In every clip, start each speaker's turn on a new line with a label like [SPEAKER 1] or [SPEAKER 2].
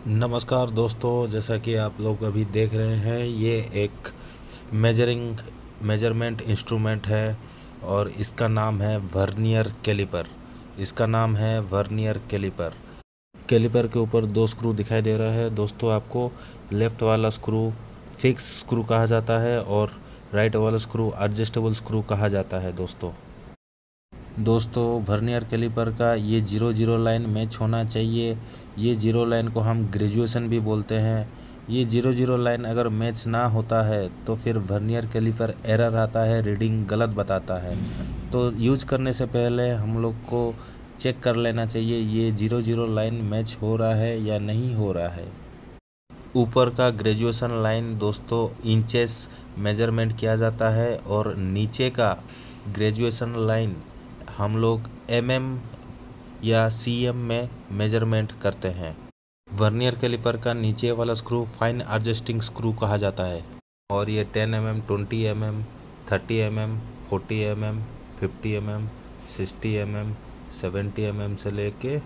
[SPEAKER 1] नमस्कार दोस्तों, जैसा कि आप लोग अभी देख रहे हैं, ये एक मेजरमेंट इंस्ट्रूमेंट है और इसका नाम है वर्नियर कैलिपर। कैलिपर के ऊपर दो स्क्रू दिखाई दे रहा है दोस्तों। आपको लेफ़्ट वाला स्क्रू फिक्स स्क्रू कहा जाता है और राइट वाला स्क्रू एडजस्टेबल स्क्रू कहा जाता है दोस्तों वर्नियर कैलिपर का ये 0 लाइन मैच होना चाहिए। ये 0 लाइन को हम ग्रेजुएशन भी बोलते हैं। ये 0 लाइन अगर मैच ना होता है तो फिर वर्नियर कैलिपर एरर आता है, रीडिंग गलत बताता है। तो यूज करने से पहले हम लोग को चेक कर लेना चाहिए ये 0 लाइन मैच हो रहा है या नहीं हो रहा है। ऊपर का ग्रेजुएशन लाइन दोस्तों इंचेस मेजरमेंट किया जाता है और नीचे का ग्रेजुएशन लाइन हम लोग या सीएम में मेजरमेंट करते हैं। वर्नियर कैलिपर का नीचे वाला स्क्रू फाइन एडजस्टिंग स्क्रू कहा जाता है और ये 10 mm, 20 mm, 30 mm, 40 mm, 50 mm, 60 mm, 70 mm से लेके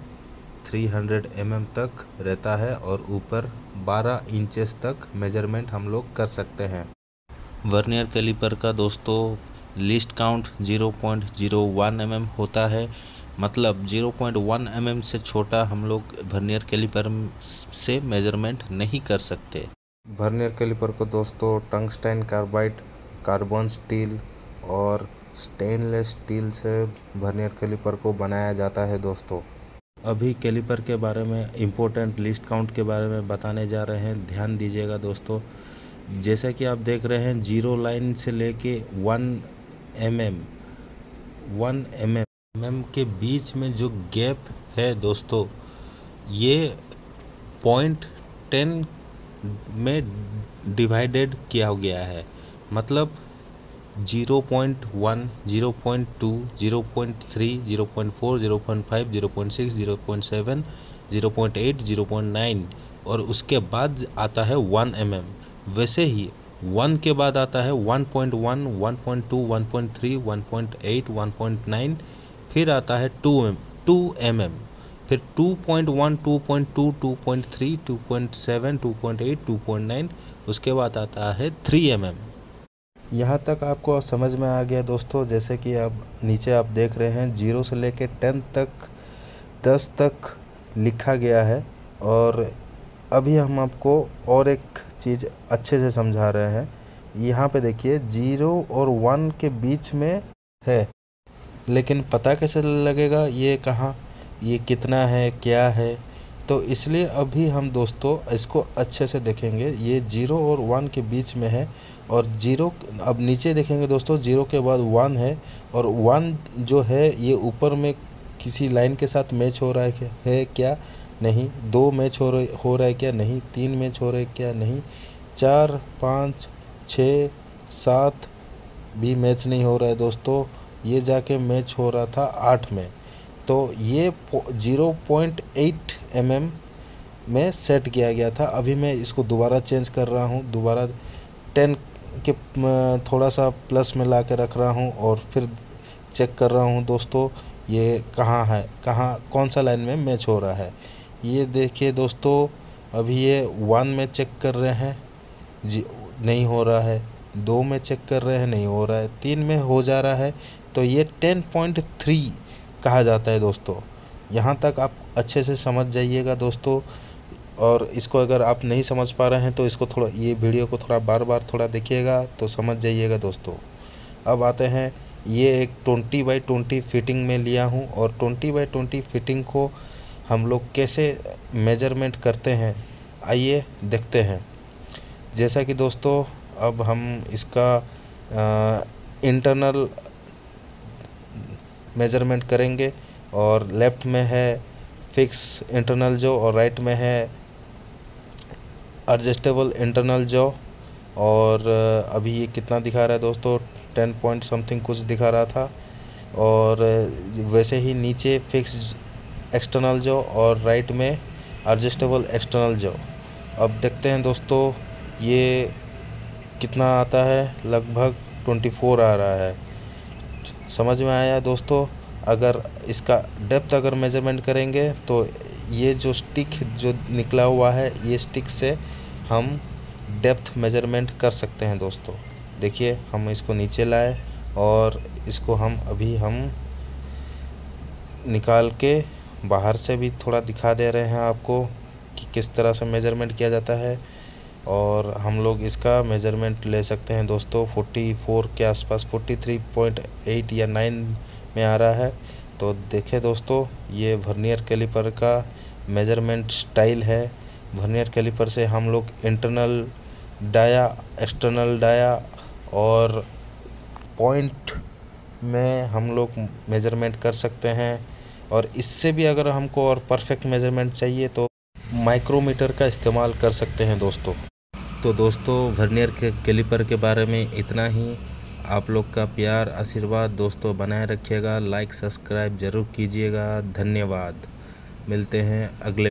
[SPEAKER 1] 300 mm तक रहता है और ऊपर 12 इंचेस तक मेजरमेंट हम लोग कर सकते हैं। वर्नियर कैलिपर का दोस्तों लीस्ट काउंट 0.01 mm होता है, मतलब 0.1 mm से छोटा हम लोग वर्नियर कैलिपर से मेजरमेंट नहीं कर सकते। वर्नियर कैलिपर को दोस्तों टंगस्टन कार्बाइड, कार्बन स्टील और स्टेनलेस स्टील से वर्नियर कैलिपर को बनाया जाता है दोस्तों। अभी कैलिपर के बारे में इम्पोर्टेंट लिस्ट काउंट के बारे में बताने जा रहे हैं, ध्यान दीजिएगा दोस्तों। जैसा कि आप देख रहे हैं 0 लाइन से लेके 1 mm के बीच में जो गैप है दोस्तों, ये 0.10 में डिवाइडेड किया गया है। मतलब 0.1, 0.2, 0.3, 0.4, 0.5, 0.6, 0.7, 0.8, 0.9 और उसके बाद आता है 1 mm। वैसे ही 1 के बाद आता है 1.1, 1.2, 1.3, 1.8, 1.9, फिर आता है 2 mm, फिर 2.1, 2.2, 2.3, 2.7, 2.8, 2.9, उसके बाद आता है 3 mm। यहाँ तक आपको समझ में आ गया दोस्तों। जैसे कि अब नीचे आप देख रहे हैं 0 से लेके 10 तक लिखा गया है और अभी हम आपको और एक चीज़ अच्छे से समझा रहे हैं। यहाँ पे देखिए 0 और 1 के बीच में है, लेकिन पता कैसे लगेगा ये कहाँ, ये कितना है, क्या है। तो इसलिए अभी हम दोस्तों इसको अच्छे से देखेंगे। ये 0 और 1 के बीच में है और 0 अब नीचे देखेंगे दोस्तों, 0 के बाद 1 है और 1 जो है ये ऊपर में किसी लाइन के साथ मैच हो रहा है क्या, नहीं। 2 मैच हो रहा है क्या, नहीं। 3 मैच हो रहा है क्या, नहीं। 4, 5, 6, 7 भी मैच नहीं हो रहा है दोस्तों। ये जाके मैच हो रहा था 8 में। तो ये 0.8 mm में सेट किया गया था। अभी मैं इसको दोबारा चेंज कर रहा हूँ, दोबारा 10 के थोड़ा सा प्लस में ला के रख रहा हूँ और फिर चेक कर रहा हूँ दोस्तों ये कहाँ है, कौन सा लाइन में मैच हो रहा है। ये देखिए दोस्तों, अभी ये 1 में चेक कर रहे हैं जी, नहीं हो रहा है। 2 में चेक कर रहे हैं, नहीं हो रहा है। 3 में हो जा रहा है, तो ये 10.3 कहा जाता है दोस्तों। यहाँ तक आप अच्छे से समझ जाइएगा दोस्तों। और इसको अगर आप नहीं समझ पा रहे हैं तो इसको थोड़ा, ये वीडियो को थोड़ा बार थोड़ा देखिएगा तो समझ जाइएगा दोस्तों। अब आते हैं, ये एक 20x20 फिटिंग में लिया हूँ और 20x20 फिटिंग को हम लोग कैसे मेजरमेंट करते हैं आइए देखते हैं। जैसा कि दोस्तों अब हम इसका इंटरनल मेजरमेंट करेंगे और लेफ़्ट में है फिक्स इंटरनल जो और राइट में है एडजस्टेबल इंटरनल जो। और अभी ये कितना दिखा रहा है दोस्तों, 10 पॉइंट समथिंग कुछ दिखा रहा था। और वैसे ही नीचे फिक्स एक्सटर्नल जो और राइट में एडजस्टेबल एक्सटर्नल जो। अब देखते हैं दोस्तों ये कितना आता है, लगभग 24 आ रहा है। समझ में आया दोस्तों। अगर इसका डेप्थ अगर मेजरमेंट करेंगे तो ये जो स्टिक जो निकला हुआ है, ये स्टिक से हम डेप्थ मेजरमेंट कर सकते हैं दोस्तों। देखिए हम इसको नीचे लाए और इसको हम निकाल के बाहर से भी थोड़ा दिखा दे रहे हैं आपको कि किस तरह से मेजरमेंट किया जाता है। और हम लोग इसका मेजरमेंट ले सकते हैं दोस्तों 44 के आसपास, 43.8 या 9 में आ रहा है। तो देखें दोस्तों, ये वर्नियर कैलिपर का मेजरमेंट स्टाइल है। वर्नियर कैलिपर से हम लोग इंटरनल डाया, एक्सटर्नल डाया और पॉइंट में हम लोग मेजरमेंट कर सकते हैं। और इससे भी अगर हमको और परफेक्ट मेजरमेंट चाहिए तो माइक्रोमीटर का इस्तेमाल कर सकते हैं दोस्तों। तो दोस्तों वर्नियर के कैलिपर के बारे में इतना ही। आप लोग का प्यार आशीर्वाद दोस्तों बनाए रखिएगा, लाइक सब्सक्राइब ज़रूर कीजिएगा। धन्यवाद। मिलते हैं अगले